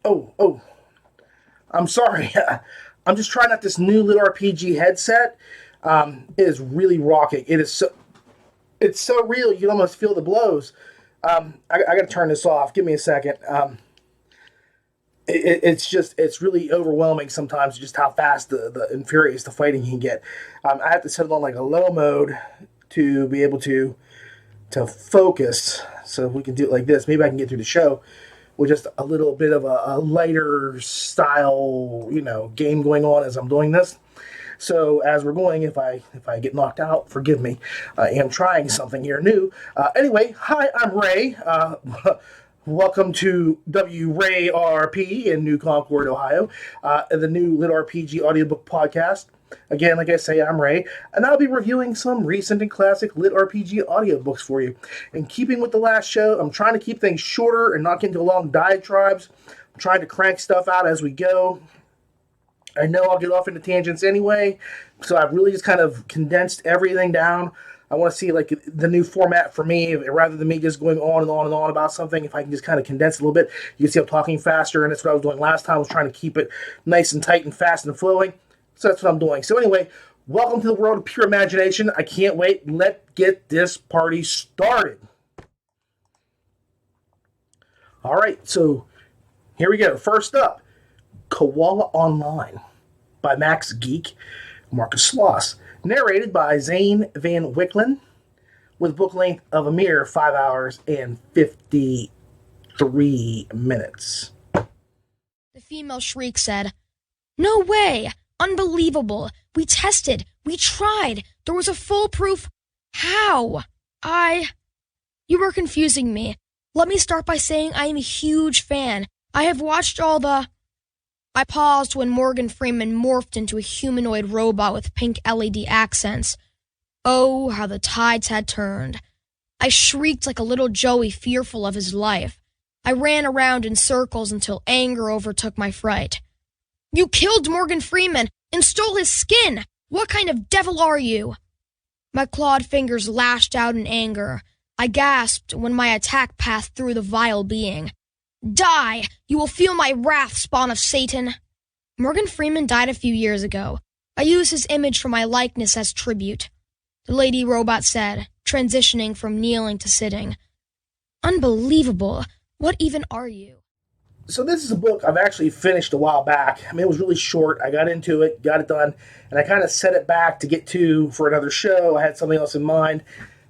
Oh, I'm sorry. I'm just trying out this new LitRPG headset. It is really rocking. It's so real, you can almost feel the blows. I got to turn this off. Give me a second. It's really overwhelming sometimes just how fast and furious the fighting can get. I have to set it on like a low mode to be able to focus. So if we can do it like this, maybe I can get through the show with just a little bit of a lighter style, game going on as I'm doing this. So as we're going, if I get knocked out, forgive me. I am trying something here new. Anyway, hi, I'm Ray. Welcome to WRayRP in New Concord, Ohio, the new LitRPG Audiobook Podcast. Again, like I say, I'm Ray, and I'll be reviewing some recent and classic LitRPG audiobooks for you. In keeping with the last show, I'm trying to keep things shorter and not get into long diatribes. I'm trying to crank stuff out as we go. I know I'll get off into tangents anyway, so I've really just kind of condensed everything down. I want to see like the new format for me, rather than me just going on and on and on about something. If I can just kind of condense it a little bit, you can see I'm talking faster, and that's what I was doing last time. I was trying to keep it nice and tight and fast and flowing. So that's what I'm doing. So anyway, welcome to the world of pure imagination. I can't wait. Let's get this party started. All right, so here we go. First up, Koala Online by Max Geek, Marcus Sloss. Narrated by Zane Van Wicklen, with book length of a mere 5 hours and 53 minutes. The female shriek said, "No way! Unbelievable! We tested! We tried! There was a foolproof... How? You were confusing me. Let me start by saying I am a huge fan. I have watched all the..." I paused when Morgan Freeman morphed into a humanoid robot with pink LED accents. Oh, how the tides had turned. I shrieked like a little Joey, fearful of his life. I ran around in circles until anger overtook my fright. "You killed Morgan Freeman and stole his skin! What kind of devil are you?" My clawed fingers lashed out in anger. I gasped when my attack passed through the vile being. "Die! You will feel my wrath, spawn of Satan!" Morgan Freeman died a few years ago. I use his image for my likeness as tribute. The lady robot said, transitioning from kneeling to sitting. "Unbelievable! What even are you?" So this is a book I've actually finished a while back. I mean, it was really short. I got into it, got it done, and I kind of set it back to get to for another show. I had something else in mind,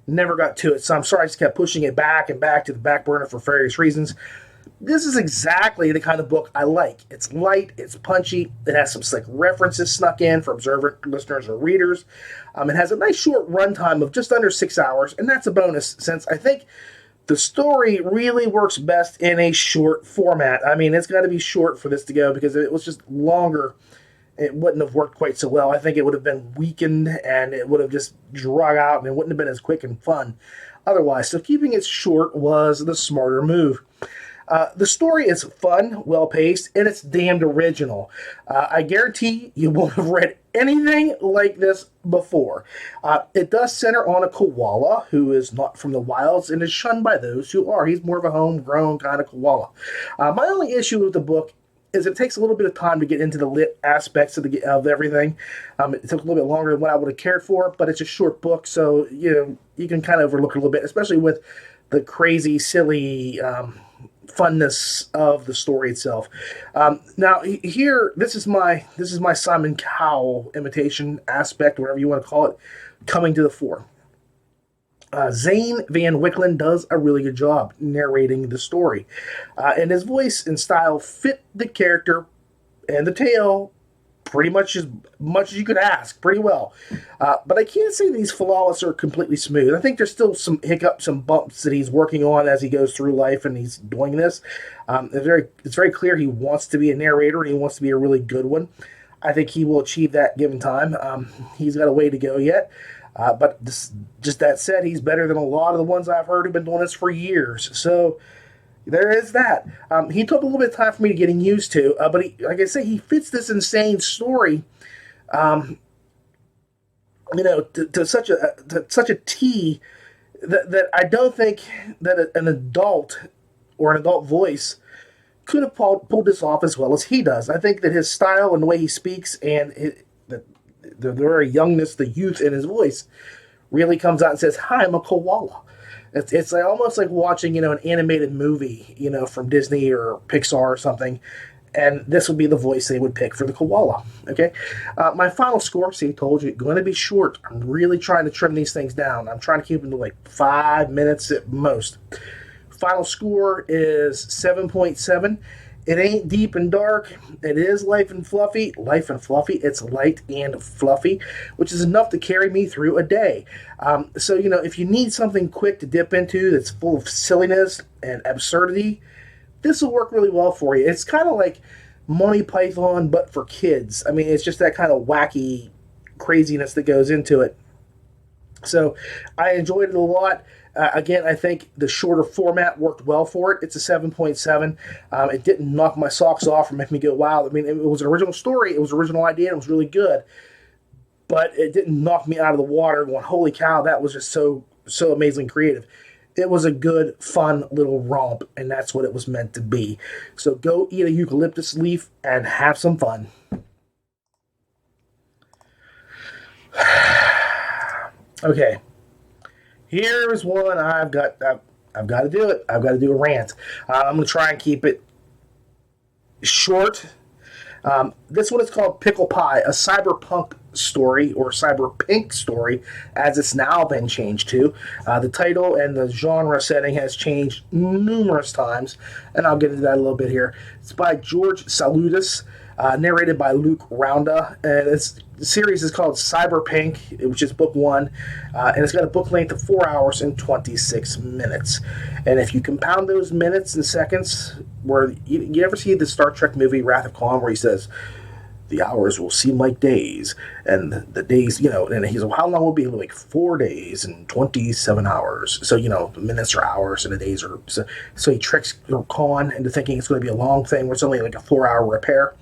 never got to it. So I'm sorry I just kept pushing it back and back to the back burner for various reasons. This is exactly the kind of book I like. It's light, it's punchy, it has some slick references snuck in for observant listeners or readers. It has a nice short runtime of just under 6 hours, and that's a bonus since I think the story really works best in a short format. I mean, it's got to be short for this to go, because if it was just longer, it wouldn't have worked quite so well. I think it would have been weakened, and it would have just drug out, and it wouldn't have been as quick and fun otherwise. So keeping it short was the smarter move. The story is fun, well-paced, and it's damned original. I guarantee you won't have read anything like this before. It does center on a koala who is not from the wilds and is shunned by those who are. He's more of a homegrown kind of koala. My only issue with the book is it takes a little bit of time to get into the lit aspects of everything. It took a little bit longer than what I would have cared for, but it's a short book, so you can kind of overlook it a little bit, especially with the crazy, silly funness of the story itself. Now here, this is my Simon Cowell imitation aspect, whatever you want to call it, coming to the fore. Zane Van Wicklen does a really good job narrating the story, and his voice and style fit the character and the tale pretty much as you could ask, pretty well. But I can't say these flawless or completely smooth. I think there's still some hiccups, some bumps that he's working on as he goes through life and he's doing this. It's very clear he wants to be a narrator, and he wants to be a really good one. I think he will achieve that given time. He's got a way to go yet. But just that said, he's better than a lot of the ones I've heard who've been doing this for years. So there is that. He took a little bit of time for me to getting used to, but like I say, he fits this insane story, to such a T that I don't think that an adult or an adult voice could have pulled this off as well as he does. I think that his style and the way he speaks and the very youngness, the youth in his voice really comes out and says, "Hi, I'm a koala." It's like, almost like watching, an animated movie, from Disney or Pixar or something. And this would be the voice they would pick for the koala. Okay. My final score, see, I told you, going to be short. I'm really trying to trim these things down. I'm trying to keep them to like 5 minutes at most. Final score is 7.7. It ain't deep and dark. It is light and fluffy. Light and fluffy. It's light and fluffy, which is enough to carry me through a day. So, if you need something quick to dip into that's full of silliness and absurdity, this will work really well for you. It's kind of like Monty Python, but for kids. I mean, it's just that kind of wacky craziness that goes into it. So I enjoyed it a lot. Again, I think the shorter format worked well for it. It's a 7.7. It didn't knock my socks off or make me go, wow. I mean, it was an original story. It was an original idea. And it was really good. But it didn't knock me out of the water going, holy cow, that was just so amazingly creative. It was a good, fun little romp, and that's what it was meant to be. So go eat a eucalyptus leaf and have some fun. Okay. Here's one I've got to do it. I've got to do a rant. I'm going to try and keep it short. This one is called Pickle Pie, a cyberpunk story, or cyberpink story, as it's now been changed to. The title and the genre setting has changed numerous times, and I'll get into that a little bit here. It's by George Salutis, narrated by Luke Rounda, and the series is called Cyberpink, which is book 1, and it's got a book length of 4 hours and 26 minutes. And if you compound those minutes and seconds, where you ever see the Star Trek movie Wrath of Khan, where he says, the hours will seem like days, and the days, and he's like, how long will it be? Like 4 days and 27 hours. So, the minutes are hours and the days are, so he tricks Khan into thinking it's going to be a long thing where it's only like a 4-hour repair.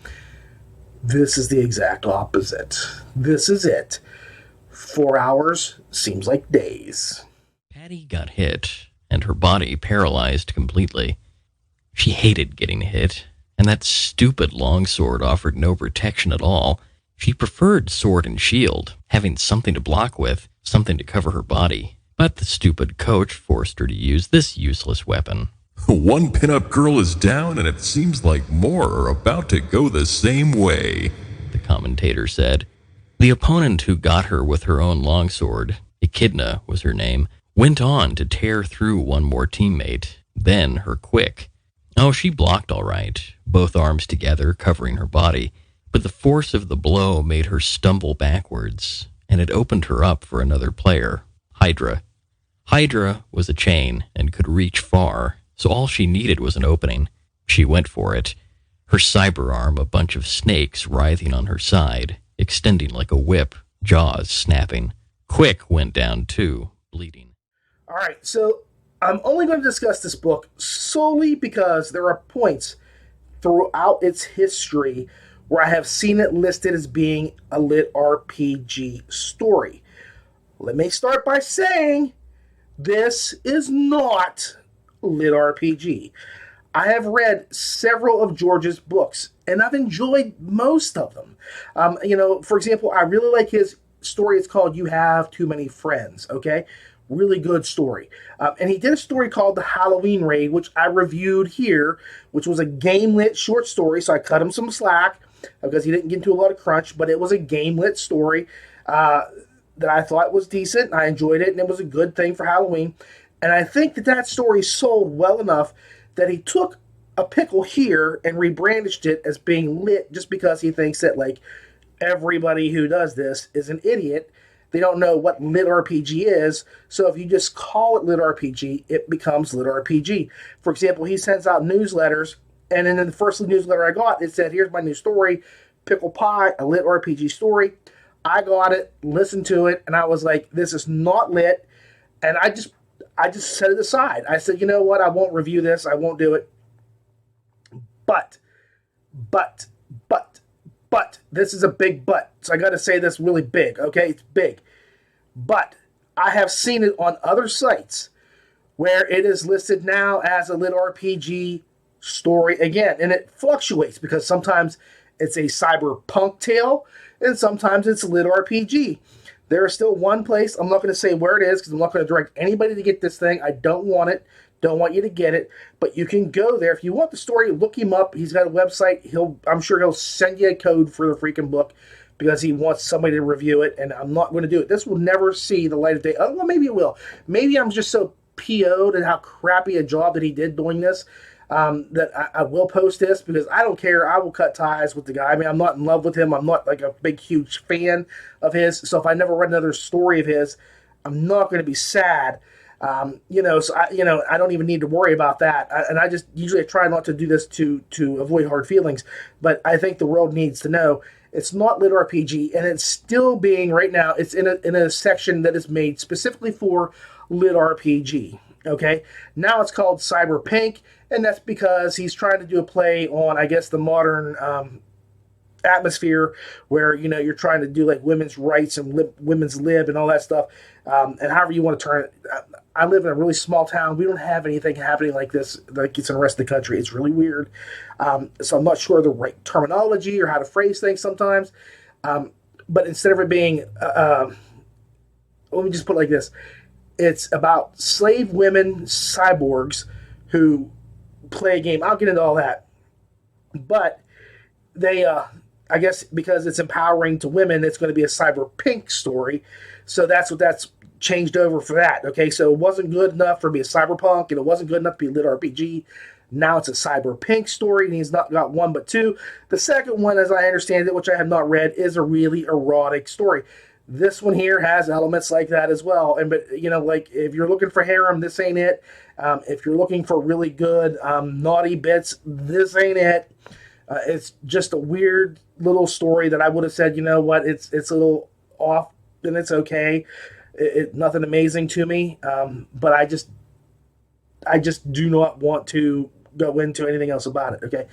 This is the exact opposite. This is it. 4 hours seems like days. Patty got hit, and her body paralyzed completely. She hated getting hit, and that stupid longsword offered no protection at all. She preferred sword and shield, having something to block with, something to cover her body. But the stupid coach forced her to use this useless weapon. One pinup girl is down, and it seems like more are about to go the same way, the commentator said. The opponent who got her with her own longsword, Echidna was her name, went on to tear through one more teammate, then her quick. Oh, she blocked all right, both arms together covering her body, but the force of the blow made her stumble backwards, and it opened her up for another player, Hydra. Hydra was a chain and could reach far, so all she needed was an opening. She went for it, her cyber arm a bunch of snakes writhing on her side, extending like a whip, jaws snapping. Quick went down too, bleeding. All right, so I'm only going to discuss this book solely because there are points throughout its history where I have seen it listed as being a LitRPG story. Let me start by saying this is not LitRPG. I have read several of George's books, and I've enjoyed most of them. For example, I really like his story. It's called You Have Too Many Friends, okay? Really good story. And he did a story called The Halloween Raid, which I reviewed here, which was a game-lit short story, so I cut him some slack because he didn't get into a lot of crunch, but it was a game-lit story that I thought was decent. I enjoyed it, and it was a good thing for Halloween. And I think that story sold well enough that he took a pickle here and rebrandished it as being lit just because he thinks that, like, everybody who does this is an idiot. They don't know what LitRPG is, so if you just call it LitRPG, it becomes LitRPG. For example, he sends out newsletters, and then in the first newsletter I got, it said, here's my new story, Pickle Pie, a LitRPG story. I got it, listened to it, and I was like, this is not lit, and I just set it aside. I said, you know what, I won't review this, I won't do it. But, this is a big but. So I got to say this really big, okay? It's big. But I have seen it on other sites where it is listed now as a LitRPG story again. And it fluctuates because sometimes it's a cyberpunk tale and sometimes it's lit RPG. There is still one place, I'm not going to say where it is because I'm not going to direct anybody to get this thing. I don't want it. Don't want you to get it. But you can go there. If you want the story, look him up. He's got a website. I'm sure he'll send you a code for the freaking book because he wants somebody to review it, and I'm not going to do it. This will never see the light of day. Oh, well, maybe it will. Maybe I'm just so PO'd at how crappy a job that he did doing this that I will post this because I don't care. I will cut ties with the guy. I mean, I'm not in love with him. I'm not like a big, huge fan of his. So if I never read another story of his, I'm not going to be sad. So I don't even need to worry about that. And I just usually try not to do this to avoid hard feelings. But I think the world needs to know it's not LitRPG, and it's still being right now. It's in a section that is made specifically for LitRPG. Okay, now it's called Cyberpink, and that's because he's trying to do a play on, I guess, the modern atmosphere where you're trying to do like women's rights and women's lib and all that stuff, and however you want to turn it. I live in a really small town. We don't have anything happening like this like it's in the rest of the country. It's really weird. So I'm not sure the right terminology or how to phrase things sometimes. But instead of it being, let me just put it like this. It's about slave women cyborgs who play a game. I'll get into all that. But they, I guess because it's empowering to women, it's going to be a cyberpink story. So that's changed over for that. Okay, so it wasn't good enough for me a cyberpunk, and it wasn't good enough to be lit RPG. Now it's a cyberpink story, and he's not got one but two. The second one, as I understand it, which I have not read, is a really erotic story. This one here has elements like that as well. But like if you're looking for harem, this ain't it. If you're looking for really good naughty bits, this ain't it. It's just a weird little story that I would have said, you know what, it's a little off, and it's okay. It nothing amazing to me, but I just do not want to go into anything else about it. Okay,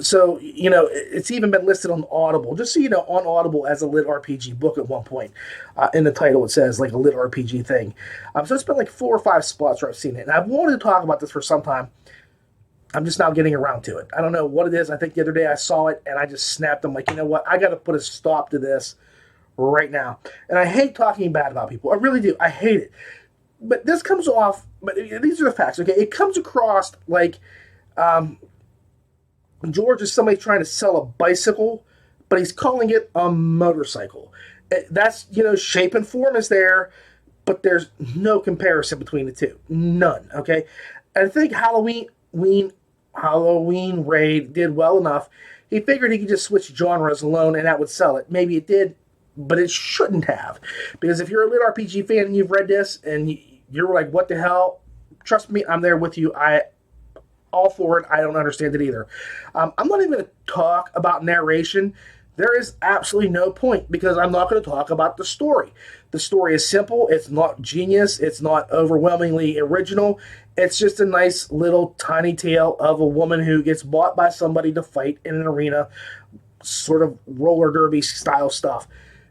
so it's even been listed on Audible, just so you know, on Audible as a lit RPG book at one point. In the title, it says like a lit RPG thing. So it's been like 4 or 5 spots where I've seen it, and I've wanted to talk about this for some time. I'm just now getting around to it. I don't know what it is. I think the other day I saw it and I just snapped. I'm like, you know what? I got to put a stop to this right now. And I hate talking bad about people. I really do. I hate it. But this comes off, but these are the facts, okay? It comes across like George is somebody trying to sell a bicycle, but he's calling it a motorcycle. That's, shape and form is there, but there's no comparison between the two. None, okay? And I think Halloween Raid did well enough. He figured he could just switch genres alone and that would sell it. Maybe it did, but it shouldn't have. Because if you're a lit RPG fan and you've read this and you're like, what the hell? Trust me, I'm there with you. All for it. I don't understand it either. I'm not even going to talk about narration. There is absolutely no point because I'm not going to talk about the story. The story is simple. It's not genius. It's not overwhelmingly original. It's just a nice little tiny tale of a woman who gets bought by somebody to fight in an arena, sort of roller derby style stuff.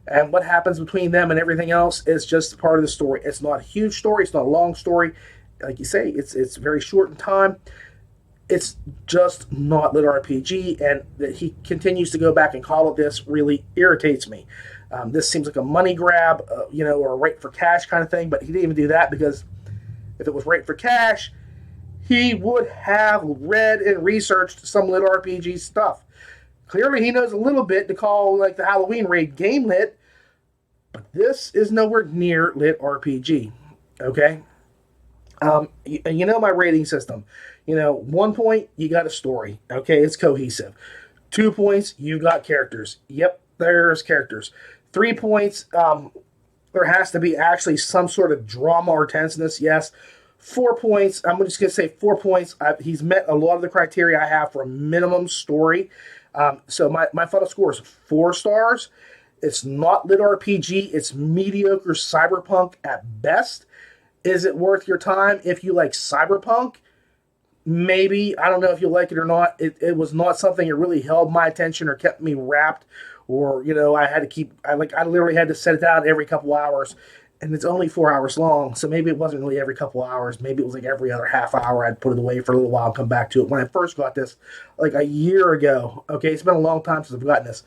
And what happens between them and everything else is just part of the story. It's not a huge story. It's not a long story. Like you say, it's very short in time. It's just not lit RPG, and that he continues to go back and call it this really irritates me. This seems like a money grab, or a right for cash kind of thing, but he didn't even do that because if it was right for cash, he would have read and researched some lit RPG stuff. Clearly, he knows a little bit to call like the Halloween Raid game lit, but this is nowhere near lit RPG. Okay? My rating system. 1 point, you got a story. Okay, it's cohesive. 2 points, you got characters. Yep, there's characters. 3 points, there has to be actually some sort of drama or tenseness. Yes. 4 points, I'm just going to say 4 points. He's met a lot of the criteria I have for a minimum story. So my final score is 4 stars. It's not lit RPG. It's mediocre cyberpunk at best. Is it worth your time if you like cyberpunk? Maybe. I don't know if you like it or not. It was not something that really held my attention or kept me wrapped, or I literally had to set it down every couple hours. and it's only 4 hours long, so maybe it wasn't really every couple hours. Maybe it was like every other half hour. I'd put it away for a little while and come back to it. When I first got this, like a year ago, okay, it's been a long time since I've gotten this.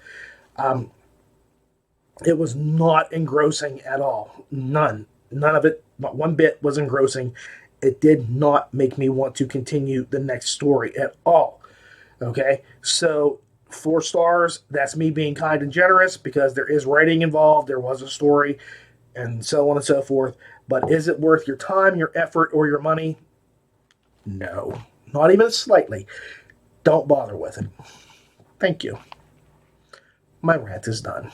It was not engrossing at all. None of it, not one bit was engrossing. It did not make me want to continue the next story at all. Okay, so 4 stars, that's me being kind and generous because there is writing involved, there was a story, and so on and so forth. But is it worth your time, your effort, or your money? No, not even slightly. Don't bother with it. Thank you. My rant is done.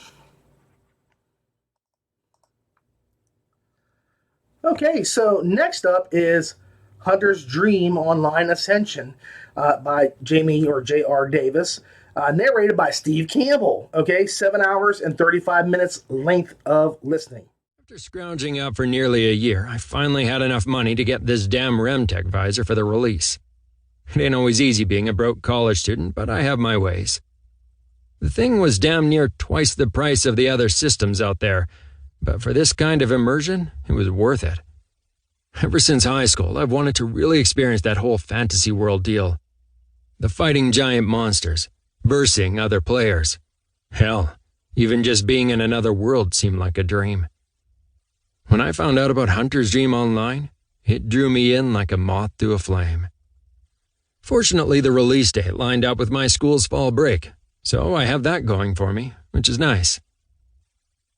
Okay, so next up is Hunter's Dream Online Ascension by Jamie or J.R. Davis, narrated by Steve Campbell. Okay, 7 hours and 35 minutes length of listening. After scrounging out for nearly a year, I finally had enough money to get this damn Remtech visor for the release. It ain't always easy being a broke college student, but I have my ways. The thing was damn near twice the price of the other systems out there, but for this kind of immersion, it was worth it. Ever since high school, I've wanted to really experience that whole fantasy world deal. The fighting giant monsters, versing other players. Hell, even just being in another world seemed like a dream. When I found out about Hunter's Dream Online, it drew me in like a moth to a flame. Fortunately, the release date lined up with my school's fall break, so I have that going for me, which is nice.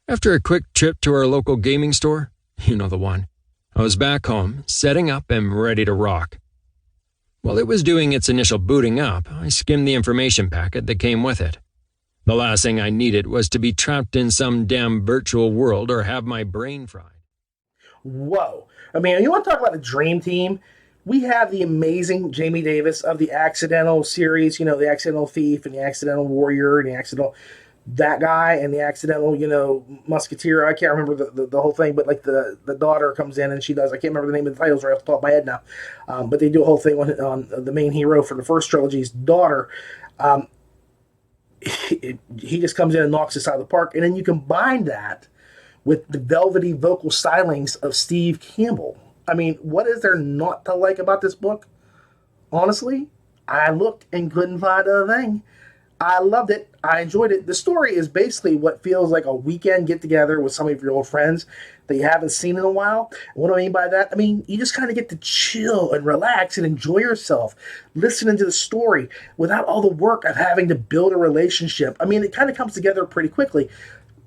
After a quick trip to our local gaming store, you know the one, I was back home, setting up and ready to rock. While it was doing its initial booting up, I skimmed the information packet that came with it. The last thing I needed was to be trapped in some damn virtual world or have my brain fried. Whoa. I mean, you want to talk about the dream team? We have the amazing Jamie Davis of the Accidental series, you know, the Accidental Thief and the Accidental Warrior and the Accidental that guy and the Accidental, you know, Musketeer. I can't remember the whole thing, but like the daughter comes in and she does. I can't remember the name of the titles right off the top of my head now. But they do a whole thing on the main hero for the first trilogy's daughter. He just comes in and knocks us out of the park. And then you combine that with the velvety vocal stylings of Steve Campbell. I mean, what is there not to like about this book? Honestly, I looked and couldn't find a thing. I loved it. I enjoyed it. The story is basically what feels like a weekend get-together with some of your old friends that you haven't seen in a while. And what do I mean by that? I mean, you just kind of get to chill and relax and enjoy yourself, listening to the story without all the work of having to build a relationship. I mean, it kind of comes together pretty quickly.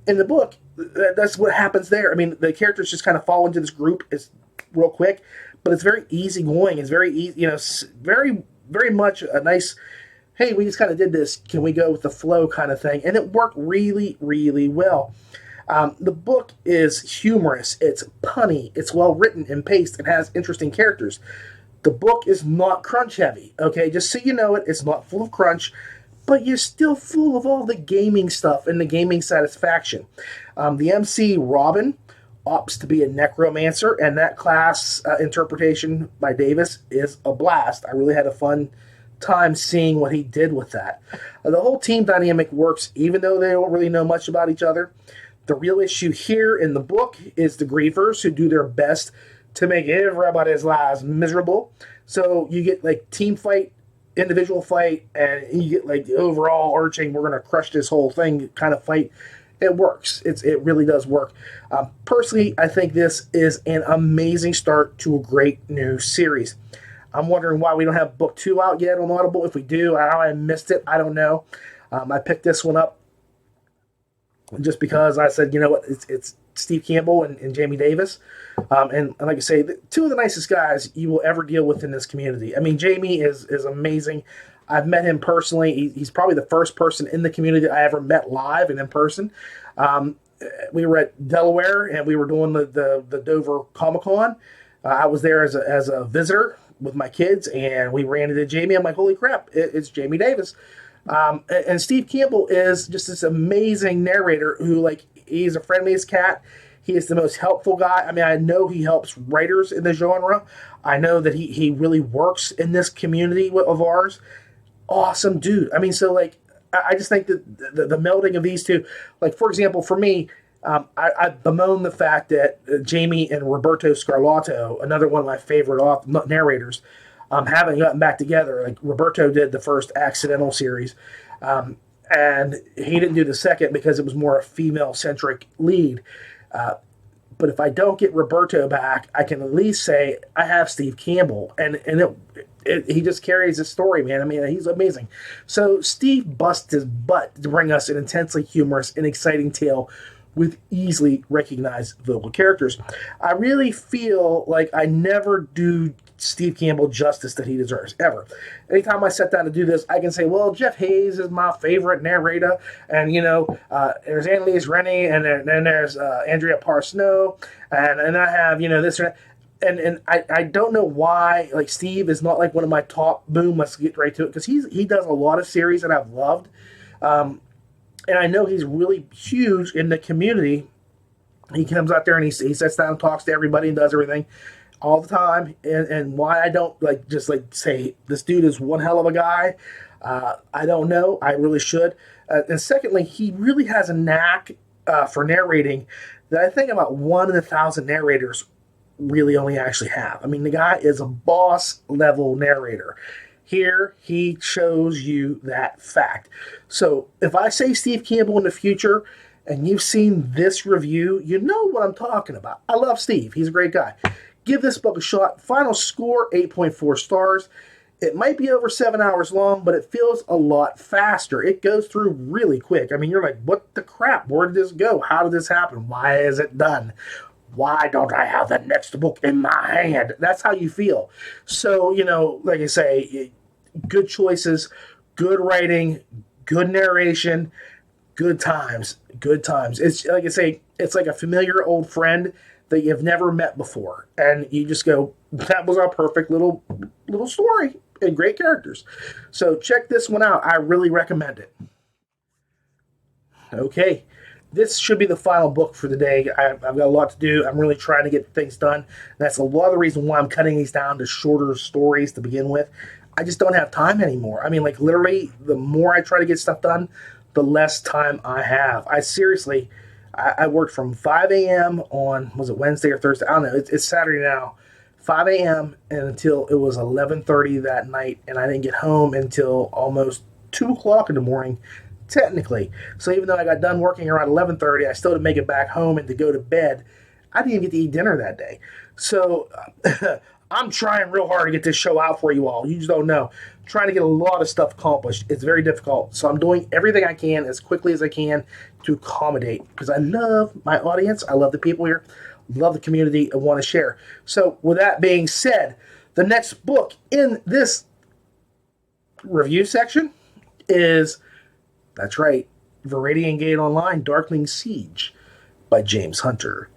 In the book, that's what happens there. I mean, the characters just kind of fall into this group. It's real quick, but it's very easygoing. It's very easy, you know, very, very much a nice, hey, we just kind of did this. Can we go with the flow kind of thing? And it worked really, really well. The book is humorous. It's punny. It's well written and paced and has interesting characters. The book is not crunch heavy. Okay, just so you know it, it's not full of crunch, but you're still full of all the gaming stuff and the gaming satisfaction. The MC, Robin, opts to be a necromancer, and that class interpretation by Davis is a blast. I really had a fun time seeing what he did with that. The whole team dynamic works, even though they don't really know much about each other. The real issue here in the book is the griefers who do their best to make everybody's lives miserable. So you get like team fight, individual fight, and you get like the overall arching, we're going to crush this whole thing kind of fight. It works. It really does work. Personally, I think this is an amazing start to a great new series. I'm wondering why we don't have book 2 out yet on Audible. If we do, I missed it. I don't know. I picked this one up just because I said, you know what, it's Steve Campbell and Jamie Davis. And like I say, two of the nicest guys you will ever deal with in this community. I mean, Jamie is amazing. I've met him personally. He's probably the first person in the community I ever met live and in person. We were at Delaware, and we were doing the Dover Comic-Con. I was there as a visitor with my kids, and we ran into Jamie. I'm like, holy crap, it's Jamie Davis. And Steve Campbell is just this amazing narrator who, like, he's the friendliest cat. He is the most helpful guy. I mean, I know he helps writers in the genre. I know that he really works in this community of ours. Awesome dude. I mean, so, like, I just think that the melding of these two, like, for example, for me, I bemoan the fact that Jamie and Roberto Scarlato, another one of my favorite narrators, haven't gotten back together. Like Roberto did the first Accidental series, and he didn't do the second because it was more a female-centric lead. But if I don't get Roberto back, I can at least say I have Steve Campbell, and he just carries his story, man. I mean, he's amazing. So Steve busts his butt to bring us an intensely humorous and exciting tale with easily recognizable characters. I really feel like I never do Steve Campbell justice that he deserves, ever. Anytime I sit down to do this, I can say, well, Jeff Hayes is my favorite narrator, and, there's Annalise Rennie, and then there's Andrea Parsnow, and I have, this or that. And I don't know why, like, Steve is not like one of my top, boom, let's get right to it, because he does a lot of series that I've loved. And I know he's really huge in the community. He comes out there and he sits down and talks to everybody and does everything all the time. And why I don't say this dude is one hell of a guy, I don't know. I really should. And secondly, he really has a knack for narrating that I think about 1 in 1,000 narrators really only actually have. I mean, the guy is a boss level narrator. Here, he shows you that fact. So, if I say Steve Campbell in the future, and you've seen this review, you know what I'm talking about. I love Steve. He's a great guy. Give this book a shot. Final score, 8.4 stars. It might be over 7 hours long, but it feels a lot faster. It goes through really quick. I mean, you're like, what the crap? Where did this go? How did this happen? Why is it done? Why don't I have the next book in my hand? That's how you feel. So, like I say, good choices, good writing, good narration, good times. It's like I say, it's like a familiar old friend that you've never met before. And you just go, that was our perfect little story and great characters. So check this one out. I really recommend it. Okay. This should be the final book for the day. I've got a lot to do. I'm really trying to get things done. That's a lot of the reason why I'm cutting these down to shorter stories to begin with. I just don't have time anymore. I mean, like, literally, the more I try to get stuff done, the less time I have. I worked from 5 a.m. on, was it Wednesday or Thursday? I don't know. It's Saturday now. 5 a.m. and until it was 11:30 that night, and I didn't get home until almost 2 o'clock in the morning, technically. So even though I got done working around 11:30, I still had to make it back home and to go to bed. I didn't even get to eat dinner that day. So I'm trying real hard to get this show out for you all. You just don't know. I'm trying to get a lot of stuff accomplished. It's very difficult. So I'm doing everything I can as quickly as I can to accommodate, because I love my audience. I love the people here. Love the community. I want to share. So with that being said, the next book in this review section is, that's right, Viridian Gate Online, Darkling Siege by James Hunter,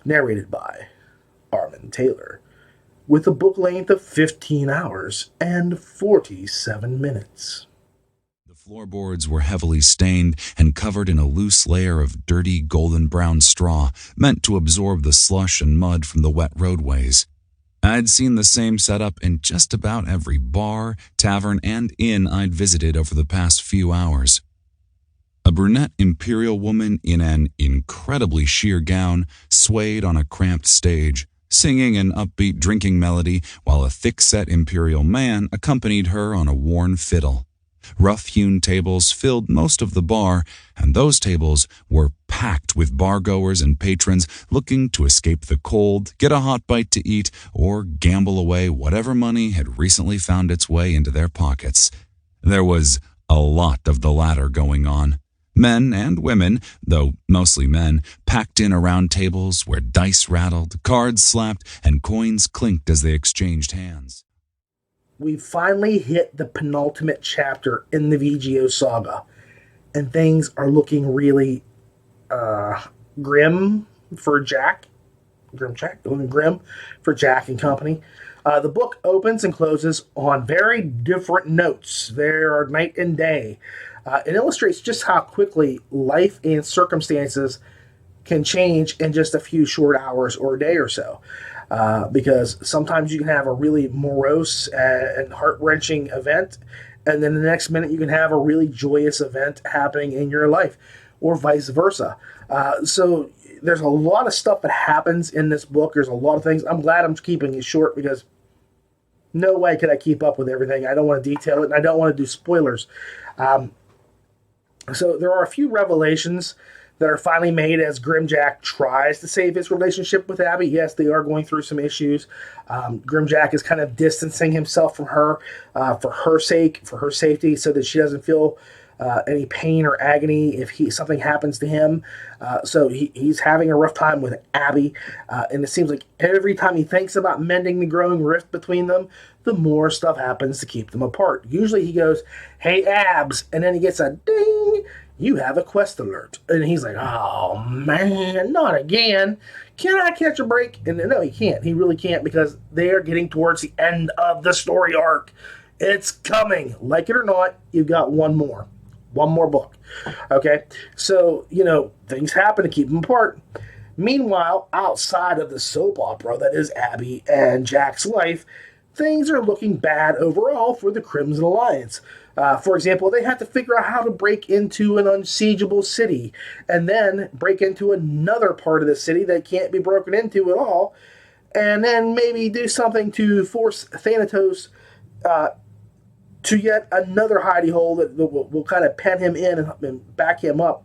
narrated by Armin Taylor, with a book length of 15 hours and 47 minutes. The floorboards were heavily stained and covered in a loose layer of dirty golden brown straw meant to absorb the slush and mud from the wet roadways. I'd seen the same setup in just about every bar, tavern, and inn I'd visited over the past few hours. A brunette imperial woman in an incredibly sheer gown swayed on a cramped stage, singing an upbeat drinking melody while a thick-set imperial man accompanied her on a worn fiddle. Rough-hewn tables filled most of the bar, and those tables were packed with bar-goers and patrons looking to escape the cold, get a hot bite to eat, or gamble away whatever money had recently found its way into their pockets. There was a lot of the latter going on. Men and women, though mostly men, packed in around tables where dice rattled, cards slapped, and coins clinked as they exchanged hands. We finally hit the penultimate chapter in the VGO saga, and things are looking really grim for Jack. Grim for Jack and company. The book opens and closes on very different notes. They are night and day. It illustrates just how quickly life and circumstances can change in just a few short hours or a day or so. Because sometimes you can have a really morose and heart-wrenching event, and then the next minute you can have a really joyous event happening in your life. or vice versa. So there's a lot of stuff that happens in this book. There's a lot of things. I'm glad I'm keeping it short because no way could I keep up with everything. I don't want to detail it, and I don't want to do spoilers. So there are a few revelations that are finally made as Grimjack tries to save his relationship with Abby. Yes, they are going through some issues. Grimjack is kind of distancing himself from her for her sake, for her safety, so that she doesn't feel any pain or agony if something happens to him. So he's having a rough time with Abby, and it seems like every time he thinks about mending the growing rift between them, the more stuff happens to keep them apart. Usually he goes, "Hey, Abs," and then he gets a ding, "You have a quest alert." And he's like, "Oh, man, not again. Can I catch a break?" And no, he can't. He really can't, because they are getting towards the end of the story arc. It's coming. Like it or not, you've got one more book. Okay? So, things happen to keep them apart. Meanwhile, outside of the soap opera that is Abby and Jack's life, things are looking bad overall for the Crimson Alliance. For example, they have to figure out how to break into an unsiegeable city, and then break into another part of the city that can't be broken into at all, and then maybe do something to force Thanatos to yet another hidey hole that will kind of pen him in and back him up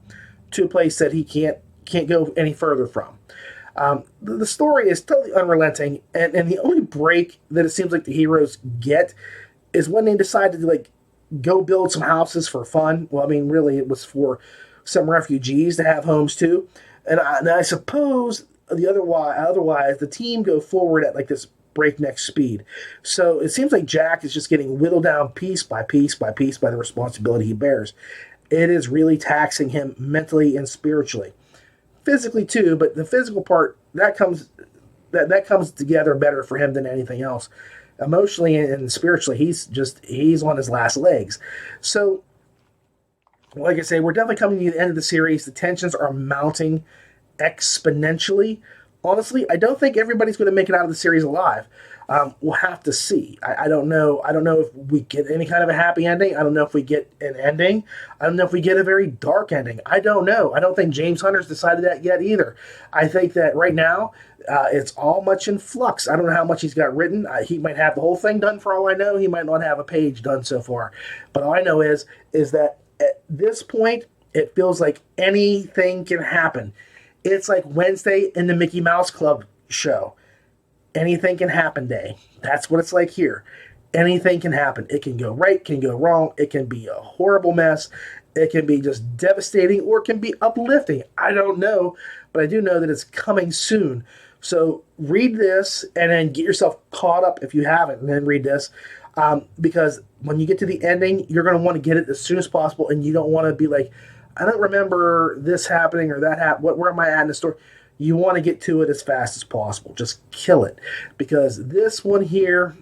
to a place that he can't go any further from. The story is totally unrelenting, and the only break that it seems like the heroes get is when they decide to go build some houses for fun. Well, I mean, really, it was for some refugees to have homes too. And I suppose otherwise the team go forward at this breakneck speed. So it seems like Jack is just getting whittled down piece by piece by piece by the responsibility he bears. It is really taxing him mentally and spiritually. Physically too, but the physical part, that comes together better for him than anything else. Emotionally and spiritually, he's on his last legs. So, like I say, we're definitely coming to the end of the series. The tensions are mounting exponentially. Honestly, I don't think everybody's going to make it out of the series alive. We'll have to see. I don't know. I don't know if we get any kind of a happy ending. I don't know if we get an ending. I don't know if we get a very dark ending. I don't know. I don't think James Hunter's decided that yet either. I think that right now, it's all much in flux. I don't know how much he's got written. He might have the whole thing done for all I know. He might not have a page done so far. But all I know is that at this point, it feels like anything can happen. It's like Wednesday in the Mickey Mouse Club show. Anything can happen day. That's what it's like here. Anything can happen. It can go right, can go wrong. It can be a horrible mess. It can be just devastating, or it can be uplifting. I don't know, but I do know that it's coming soon. So read this and then get yourself caught up if you haven't, and then read this. Because when you get to the ending, you're going to want to get it as soon as possible, and you don't want to be like, I don't remember this happening or that happened. Where am I at in the story? You want to get to it as fast as possible. Just kill it. Because this one here,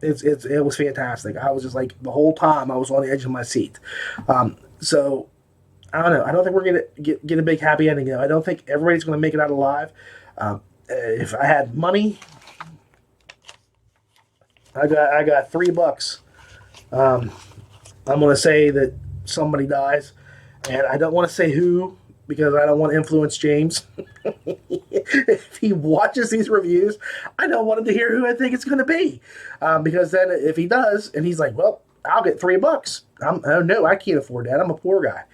it was fantastic. I was just like, the whole time I was on the edge of my seat. So, I don't know. I don't think we're going to get a big happy ending. I don't think everybody's going to make it out alive. If I had money, I got $3. I'm going to say that somebody dies. And I don't want to say who, because I don't want to influence James. If he watches these reviews, I don't want him to hear who I think it's going to be. Because then if he does, and he's like, well, I'll get $3. Oh, no, I can't afford that. I'm a poor guy.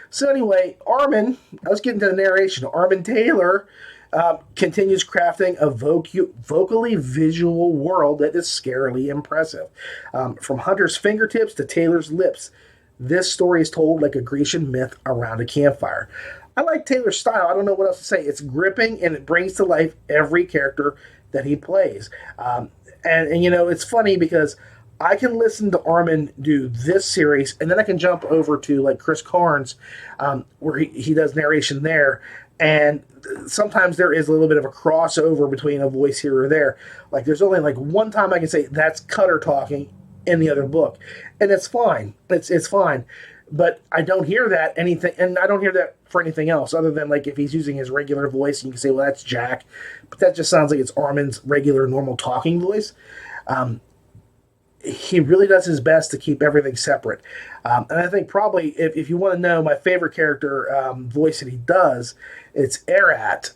So anyway, Armin, I was getting to the narration. Armin Taylor continues crafting a vocally visual world that is scarily impressive. From Hunter's fingertips to Taylor's lips, this story is told like a Grecian myth around a campfire. I like Taylor's style. I don't know what else to say. It's gripping, and it brings to life every character that he plays. And it's funny because I can listen to Armin do this series, and then I can jump over to Chris Carnes, where he does narration there. And sometimes there is a little bit of a crossover between a voice here or there. There's only one time I can say that's Cutter talking in the other book, and it's fine. It's fine, but I don't hear that anything, and I don't hear that for anything else other than if he's using his regular voice, and you can say, well, that's Jack, but that just sounds like it's Armin's regular normal talking voice. he really does his best to keep everything separate. And I think probably if you want to know my favorite character voice that he does, it's Erat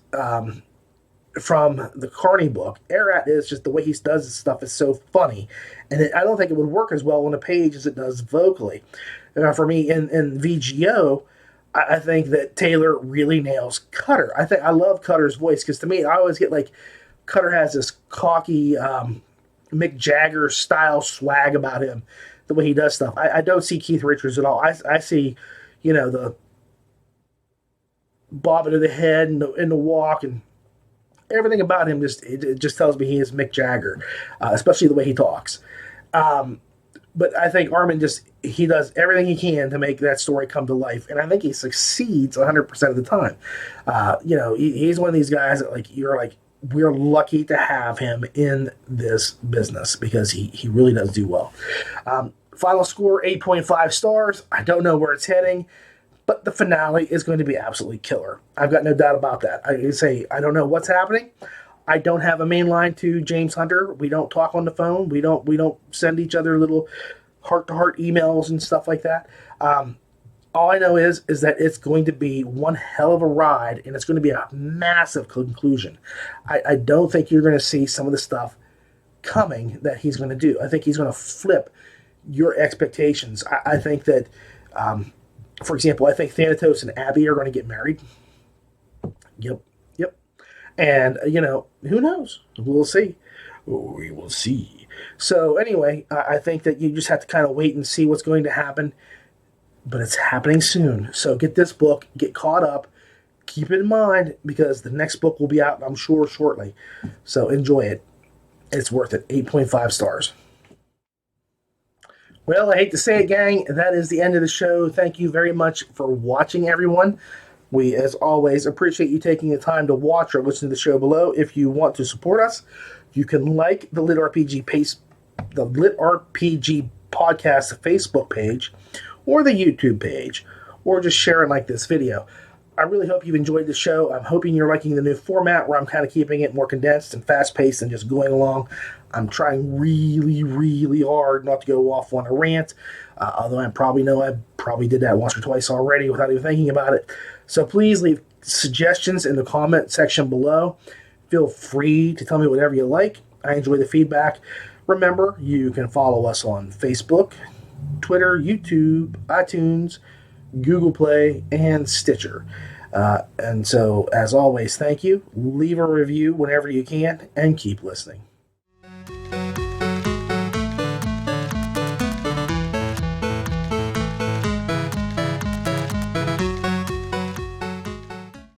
from the Carney book. Erat is just the way he does his stuff is so funny. And I don't think it would work as well on a page as it does vocally. For me, in VGO, I think that Taylor really nails Cutter. I love Cutter's voice because to me, I always get like Cutter has this cocky Mick Jagger style swag about him, the way he does stuff. I don't see Keith Richards at all. I see, the bobbing of the head and the walk and everything about him. It just tells me he is Mick Jagger, especially the way he talks. But I think Armin he does everything he can to make that story come to life. And I think he succeeds 100% of the time. He's one of these guys that we're lucky to have him in this business because he really does do well. Final score, 8.5 stars. I don't know where it's heading, but the finale is going to be absolutely killer. I've got no doubt about that. I don't know what's happening. I don't have a main line to James Hunter. We don't talk on the phone. We don't send each other little heart-to-heart emails and stuff like that. All I know is that it's going to be one hell of a ride, and it's going to be a massive conclusion. I don't think you're going to see some of the stuff coming that he's going to do. I think he's going to flip your expectations. I think that, for example, I think Thanatos and Abby are going to get married. Yep. And, who knows? We'll see. We will see. So anyway, I think that you just have to kind of wait and see what's going to happen. But it's happening soon. So get this book, get caught up, keep it in mind because the next book will be out, I'm sure, shortly. So enjoy it. It's worth it. 8.5 stars. Well, I hate to say it, gang. That is the end of the show. Thank you very much for watching, everyone. We, as always, appreciate you taking the time to watch or listen to the show below. If you want to support us, you can like the LitRPG Podcast Facebook page or the YouTube page, or just share and like this video. I really hope you've enjoyed the show. I'm hoping you're liking the new format where I'm kind of keeping it more condensed and fast-paced and just going along. I'm trying really, really hard not to go off on a rant, although I probably did that once or twice already without even thinking about it. So please leave suggestions in the comment section below. Feel free to tell me whatever you like. I enjoy the feedback. Remember, you can follow us on Facebook, Twitter, YouTube, iTunes, Google Play, and Stitcher. And so, as always, thank you. Leave a review whenever you can, and keep listening.